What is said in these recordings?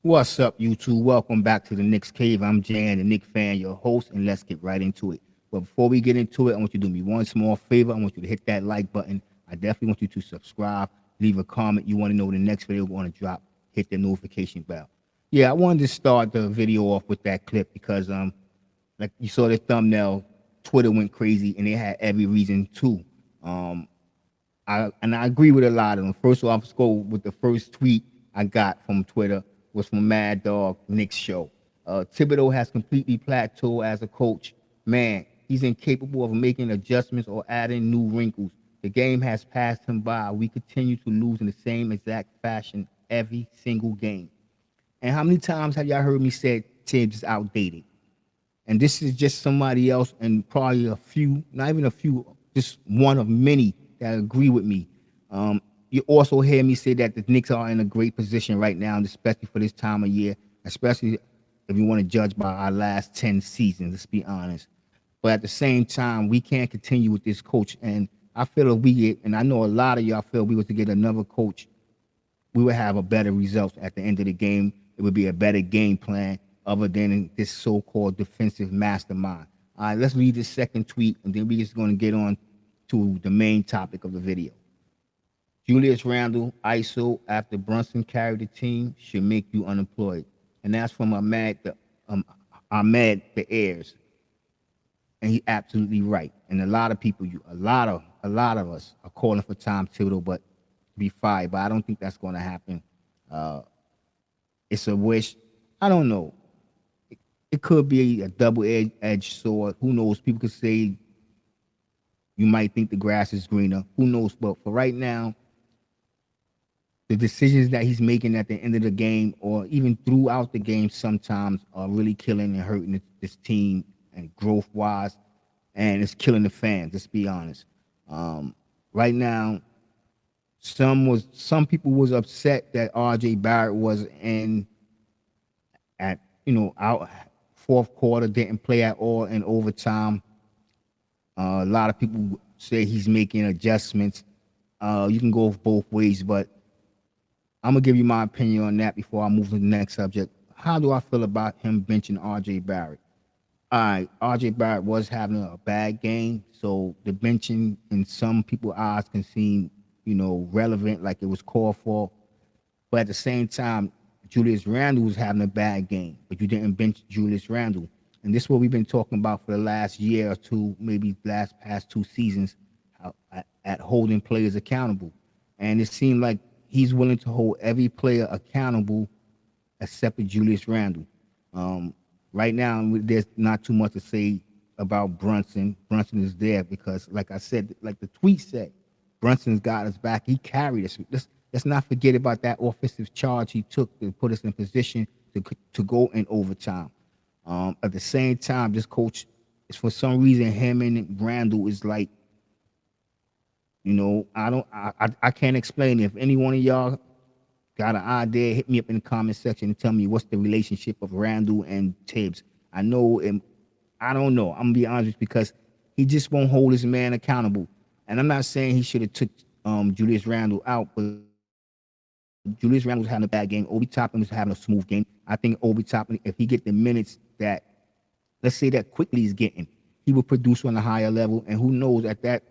What's up, YouTube? Welcome back to the Knicks Cave. I'm Jan, the Knicks fan, your host, and let's get right into it. But before we get into it, I want you to do me one small favor. I want you to hit that like button. I definitely want you to subscribe, leave a comment. You want to know the next video going to drop, hit the notification bell. Yeah, I wanted to start the video off with that clip because, like you saw the thumbnail, Twitter went crazy, and they had every reason to. I agree with a lot of them. First off, let's go with the first tweet I got from Twitter was from Mad Dog Knicks Show. Thibodeau has completely plateaued as a coach. Man, he's incapable of making adjustments or adding new wrinkles. The game has passed him by. We continue to lose in the same exact fashion every single game. And how many times have y'all heard me say Tibbs is outdated? And this is just somebody else, and probably a few, not even a few, just one of many that agree with me. You also hear me say that the Knicks are in a great position right now, especially for this time of year, especially if you want to judge by our last 10 seasons, let's be honest. But at the same time, we can't continue with this coach. And I feel if we get, and I know a lot of y'all feel we were to get another coach, we would have a better result at the end of the game. It would be a better game plan other than this so-called defensive mastermind. All right, let's read this second tweet, and then we're just going to get on to the main topic of the video. Julius Randle, ISO, after Brunson carried the team, should make you unemployed. And that's from Ahmed the Heirs. And he's absolutely right. And a lot of people, a lot of us are calling for Tom Thibodeau, but be fired. But I don't think that's going to happen. It's a wish. I don't know. It could be a double-edged sword. Who knows? People could say you might think the grass is greener. Who knows? But for right now, the decisions that he's making at the end of the game or even throughout the game sometimes are really killing and hurting this team and growth-wise, and it's killing the fans, let's be honest. Right now, some people was upset that R.J. Barrett was out fourth quarter, didn't play at all in overtime. A lot of people say he's making adjustments. You can go both ways, but I'm going to give you my opinion on that before I move to the next subject. How do I feel about him benching R.J. Barrett? All right, R.J. Barrett was having a bad game, so the benching in some people's eyes can seem, relevant, like it was called for. But at the same time, Julius Randle was having a bad game, but you didn't bench Julius Randle. And this is what we've been talking about for the last year or two, maybe past 2 seasons, at holding players accountable. And it seemed like he's willing to hold every player accountable except for Julius Randle. Right now, there's not too much to say about Brunson. Brunson is there because, like I said, like the tweet said, Brunson's got us back. He carried us. Let's not forget about that offensive charge he took to put us in position to go in overtime. At the same time, this coach is, for some reason, him and Randle is like, I can't explain it. If any one of y'all got an idea, hit me up in the comment section and tell me what's the relationship of Randle and Tibbs. I know, and I don't know. I'm gonna be honest, because he just won't hold his man accountable. And I'm not saying he should have took Julius Randle out, but Julius Randle was having a bad game. Obi Toppin was having a smooth game. I think Obi Toppin, if he get the minutes that, let's say that quickly he's getting, he will produce on a higher level. And who knows at that,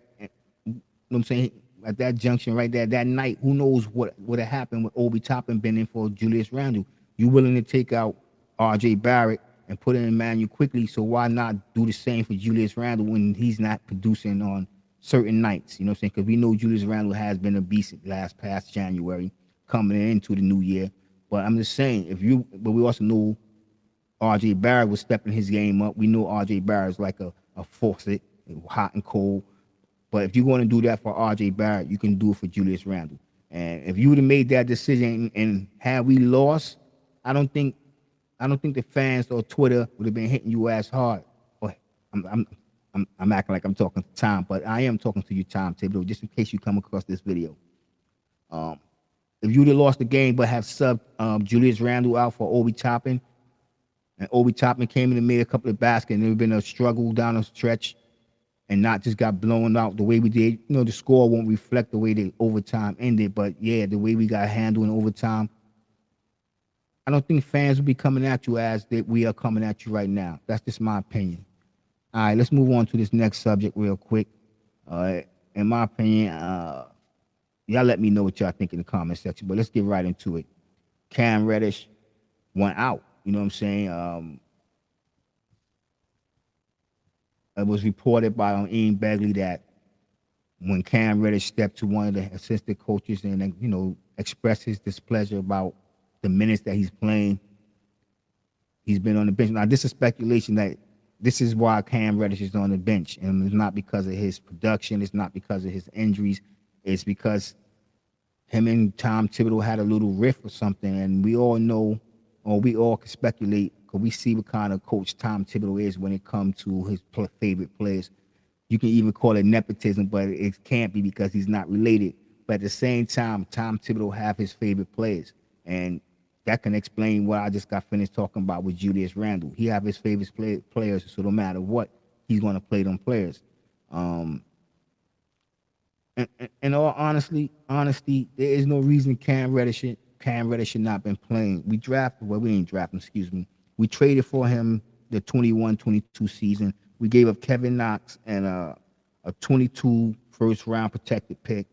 I'm saying, at that junction right there, that night, who knows what would have happened with Obi Toppin been in for Julius Randle. You willing to take out R.J. Barrett and put in Emmanuel quickly, so why not do the same for Julius Randle when he's not producing on certain nights? You know what I'm saying? Because we know Julius Randle has been a beast past January, coming into the new year. But I'm just saying, but we also know R.J. Barrett was stepping his game up. We know R.J. Barrett is like a faucet, hot and cold. But if you're going to do that for R.J. Barrett, you can do it for Julius Randle. And if you would have made that decision and had we lost, I don't think the fans or Twitter would have been hitting you as hard. Or I'm acting like I'm talking to Tom, but I am talking to you, Tom Thibodeau, just in case you come across this video. If you would have lost the game but have subbed Julius Randle out for Obi Toppin, and Obi Toppin came in and made a couple of baskets, and there would have been a struggle down the stretch, and not just got blown out the way we did. You know, the score won't reflect the way the overtime ended, but yeah, the way we got handled in overtime, I don't think fans will be coming at you as that we are coming at you right now. That's just my opinion. All right, let's move on to this next subject real quick. Uh, in my opinion, y'all let me know what y'all think in the comment section, but let's get right into it. Cam Reddish went out. You know what I'm saying? It was reported by Ian Begley that when Cam Reddish stepped to one of the assistant coaches and expressed his displeasure about the minutes that he's playing, he's been on the bench. Now, this is speculation that this is why Cam Reddish is on the bench, and it's not because of his production. It's not because of his injuries. It's because him and Tom Thibodeau had a little riff or something, and we all know, or we all can speculate, because we see what kind of coach Tom Thibodeau is when it comes to his favorite players. You can even call it nepotism, but it can't be because he's not related. But at the same time, Tom Thibodeau have his favorite players, and that can explain what I just got finished talking about with Julius Randle. He have his favorite players, so no matter what, he's going to play them players. In all honesty, there is no reason Cam Reddish should not been playing. We didn't draft him, excuse me. We traded for him the 21-22 season. We gave up Kevin Knox and a 22 first round protected pick,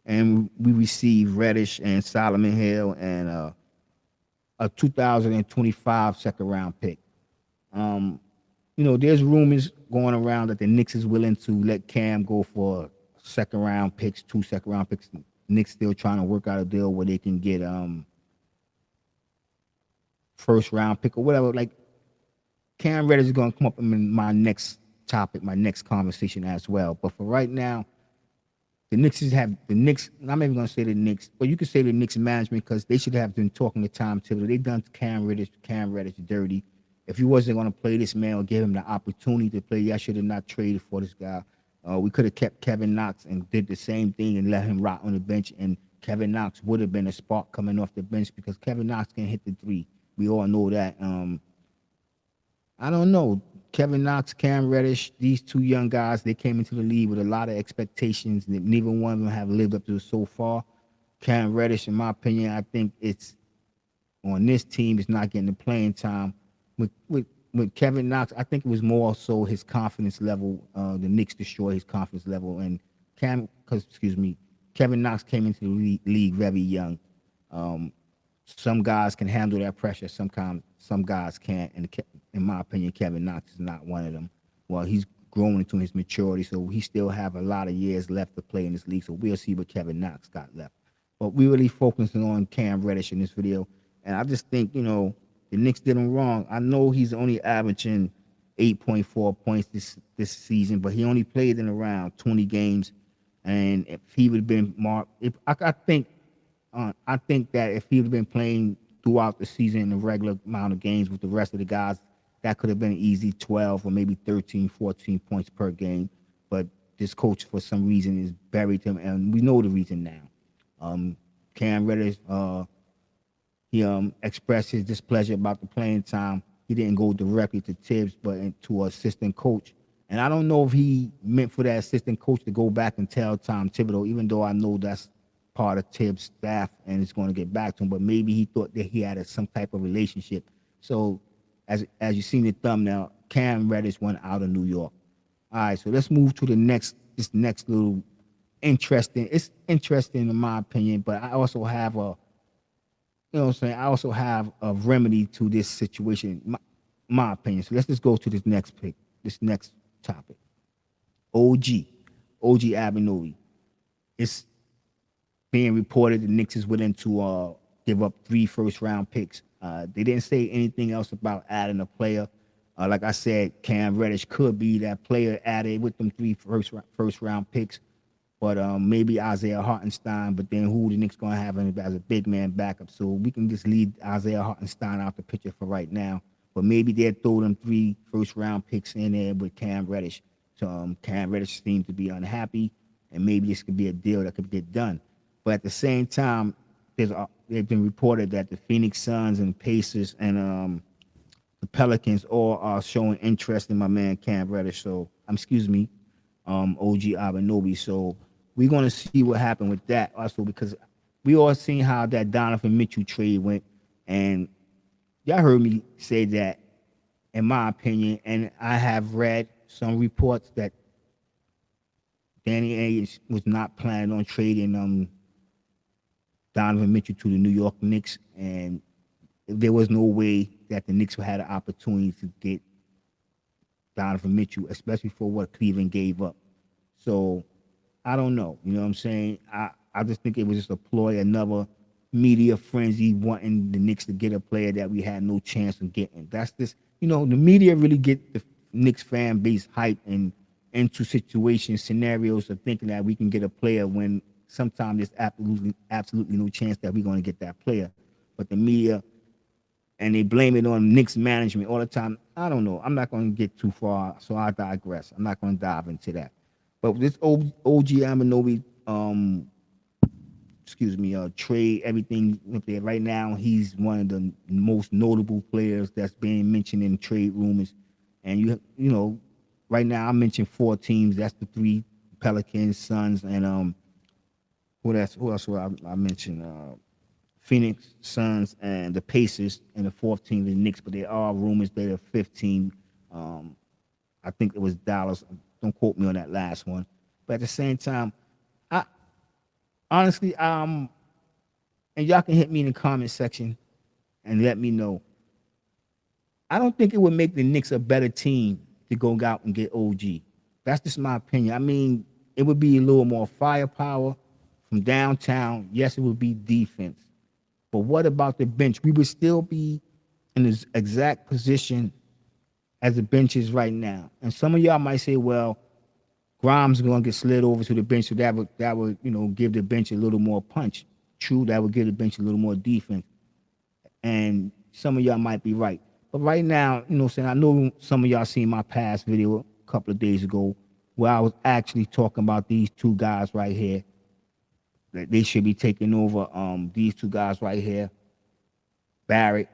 and we received Reddish and Solomon Hill and a 2025 second round pick. There's rumors going around that the Knicks is willing to let Cam go for second round picks, 2 second round picks. Knicks still trying to work out a deal where they can get first round pick or whatever. Like, Cam Reddish is going to come up in my next topic, my next conversation as well. But for right now, I'm not even going to say the Knicks, but you could say the Knicks management, because they should have been talking to Tom Thibodeau. They done Cam Reddish dirty. If he wasn't going to play this man or give him the opportunity to play, y'all should have not traded for this guy. We could have kept Kevin Knox and did the same thing and let him rot on the bench, and Kevin Knox would have been a spark coming off the bench, because Kevin Knox can hit the three. We all know that. I don't know. Kevin Knox, Cam Reddish, these two young guys, they came into the league with a lot of expectations that neither one of them have lived up to so far. Cam Reddish, in my opinion, I think it's on this team, is not getting the playing time. With Kevin Knox, I think it was more so his confidence level. The Knicks destroyed his confidence level, and Kevin Knox came into the league very young. Some guys can handle that pressure. Some guys can't. And in my opinion, Kevin Knox is not one of them. Well, he's growing into his maturity, so he still have a lot of years left to play in this league. So we'll see what Kevin Knox got left. But we really focusing on Cam Reddish in this video, and I just think the Knicks did him wrong. I know he's only averaging 8.4 points this season, but he only played in around 20 games, and if he would have been I think that if he would have been playing throughout the season in a regular amount of games with the rest of the guys, that could have been an easy 12 or maybe 13, 14 points per game. But this coach, for some reason, has buried him, and we know the reason now. Cam Reddish, he expressed his displeasure about the playing time. He didn't go directly to Tibbs, but to an assistant coach. And I don't know if he meant for that assistant coach to go back and tell Tom Thibodeau, even though I know that's part of Tibbs' staff and it's going to get back to him. But maybe he thought that he had some type of relationship. So as you see in the thumbnail, Cam Reddish went out of New York. All right, so let's move to this next little interesting. It's interesting in my opinion, but I also have I also have a remedy to this situation, my opinion. So let's just go to this next topic. OG Anunobytrade. It's being reported the Knicks is willing to give up 3 first-round picks. They didn't say anything else about adding a player. Like I said, Cam Reddish could be that player added with them 3 first-round picks. But maybe Isaiah Hartenstein, but then who the Knicks going to have as a big man backup? So we can just leave Isaiah Hartenstein out the picture for right now. But maybe they'll throw them 3 first-round picks in there with Cam Reddish. So Cam Reddish seems to be unhappy, and maybe this could be a deal that could get done. But at the same time, they've been reported that the Phoenix Suns and Pacers and the Pelicans all are showing interest in my man Cam Reddish. So, OG Anunoby. So we're gonna see what happened with that also because we all seen how that Donovan Mitchell trade went, and y'all heard me say that, in my opinion, and I have read some reports that Danny Ainge was not planning on trading Donovan Mitchell to the New York Knicks, and there was no way that the Knicks had an opportunity to get Donovan Mitchell, especially for what Cleveland gave up. So I don't know. You know what I'm saying? I just think it was just a ploy, another media frenzy wanting the Knicks to get a player that we had no chance of getting. That's just, the media really get the Knicks fan base hype and into situations, scenarios of thinking that we can get a player when sometimes there's absolutely no chance that we're going to get that player. But the media, and they blame it on Knicks management all the time. I don't know. I'm not going to get too far, so I digress. I'm not going to dive into that. But with this OG Anunoby, trade, everything up there right now, he's one of the most notable players that's being mentioned in trade rumors. And right now I mentioned 4 teams. That's the 3 Pelicans, Suns, and who else would I mention? Phoenix Suns and the Pacers, and the 4th team, the Knicks. But there are rumors that the 5th team, I think it was Dallas. Don't quote me on that last one. But at the same time, I honestly, and y'all can hit me in the comment section and let me know. I don't think it would make the Knicks a better team to go out and get OG. That's just my opinion. I mean, it would be a little more firepower from downtown. Yes, it would be defense. But what about the bench? We would still be in the exact position as the bench is right now. And some of y'all might say, well, Grimes is going to get slid over to the bench, so that would give the bench a little more punch. True, that would give the bench a little more defense. And some of y'all might be right. But right now, I know some of y'all seen my past video a couple of days ago where I was actually talking about these 2 guys right here. That they should be taking over these 2 guys right here. Jared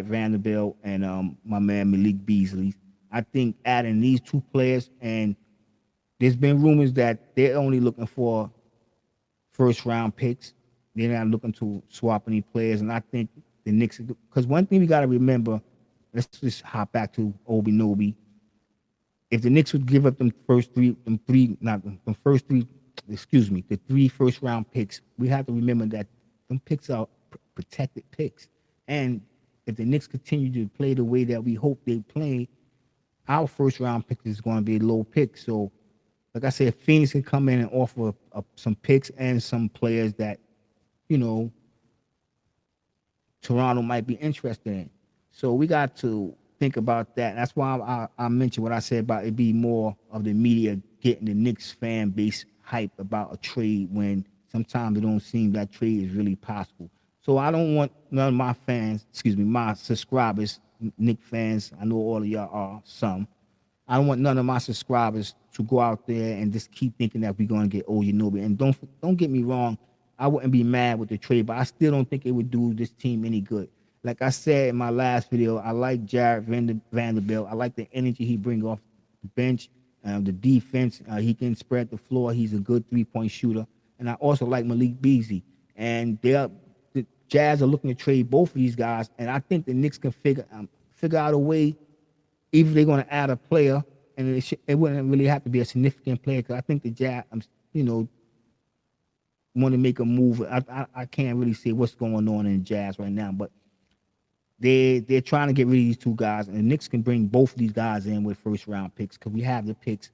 Vanderbilt and my man Malik Beasley. I think adding these 2 players, and there's been rumors that they're only looking for 1st-round picks. They're not looking to swap any players. And I think the Knicks, because one thing we got to remember, let's just hop back to Anunoby. If the Knicks would give up the 3 1st-round picks, we have to remember that them picks are protected picks. And if the Knicks continue to play the way that we hope they play, our 1st-round pick is going to be a low pick. So, like I said, Phoenix can come in and offer some picks and some players that, Toronto might be interested in. So we got to think about that. That's why I mentioned what I said about it be more of the media getting the Knicks fan base hype about a trade when sometimes it don't seem that trade is really possible. So I don't want none of my fans, my subscribers, Knicks fans, I know all of y'all are some. I don't want none of my subscribers to go out there and just keep thinking that we're going to get Anunoby. And don't get me wrong, I wouldn't be mad with the trade, but I still don't think it would do this team any good. Like I said in my last video, I like Jared Vanderbilt. I like the energy he brings off the bench, the defense. He can spread the floor. He's a good 3-point shooter. And I also like Malik Beasley. And the Jazz are looking to trade both of these guys. And I think the Knicks can figure out a way, even if they're going to add a player, and it wouldn't really have to be a significant player, because I think the Jazz, want to make a move. I can't really say what's going on in the Jazz right now, but they're trying to get rid of these 2 guys, and the Knicks can bring both of these guys in with 1st-round picks because we have the picks,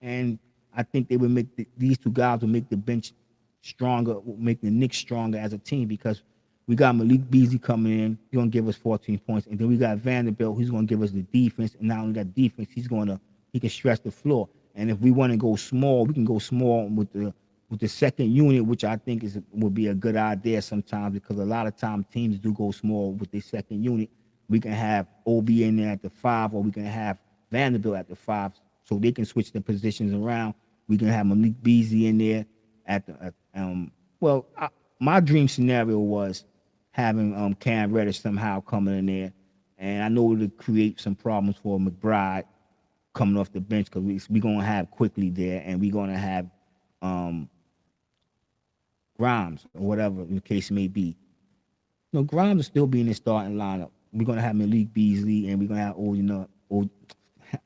and I think they would make these 2 guys will make the bench stronger, will make the Knicks stronger as a team, because we got Malik Beasley coming in. He's going to give us 14 points, and then we got Vanderbilt, who's going to give us the defense, and not only that defense, he can stretch the floor. And if we want to go small, we can go small with the 2nd unit, which I think would be a good idea sometimes, because a lot of times teams do go small with their 2nd unit. We can have OB in there at the 5, or we can have Vanderbilt at the 5, so they can switch the positions around. We can have Malik Beasley in there my dream scenario was having Cam Reddish somehow coming in there, and I know it would create some problems for McBride, coming off the bench because we're gonna have Quickly there, and we're gonna have um, Grimes or whatever the case may be. No, Grimes will still be in the starting lineup. We're gonna have Malik Beasley, and we're gonna have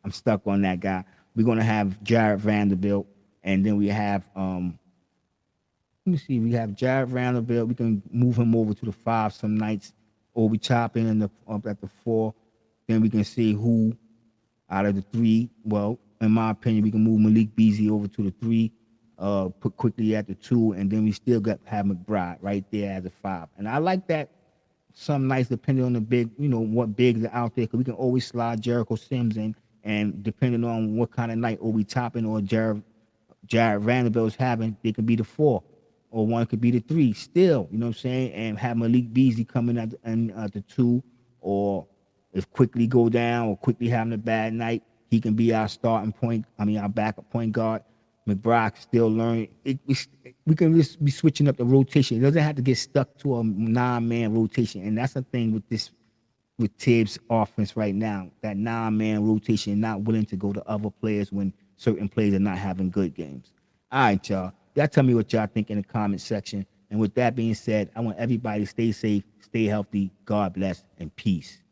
I'm stuck on that guy. We're gonna have Jared Vanderbilt, and then we have let me see, we have Jared Vanderbilt. We can move him over to the 5 some nights, or we chop in the up at the 4. Then we can see who out of the 3. Well, in my opinion, we can move Malik Beasley over to the 3, put Quickly at the 2, and then we still have McBride right there as a 5. And I like that some nights, depending on the big, what bigs are out there, because we can always slide Jericho Sims in, and depending on what kind of night, or we topping, or Jared Vanderbilt's having, they could be the 4, or one could be the 3 still, you know what I'm saying? And have Malik Beasley coming at the 2, or if Quickly go down or Quickly having a bad night, he can be our our backup point guard. McBride still learning. We can just be switching up the rotation. It doesn't have to get stuck to a 9-man rotation. And that's the thing with Tibbs' offense right now. That 9-man rotation, not willing to go to other players when certain players are not having good games. All right, y'all. Y'all tell me what y'all think in the comment section. And with that being said, I want everybody to stay safe, stay healthy, God bless, and peace.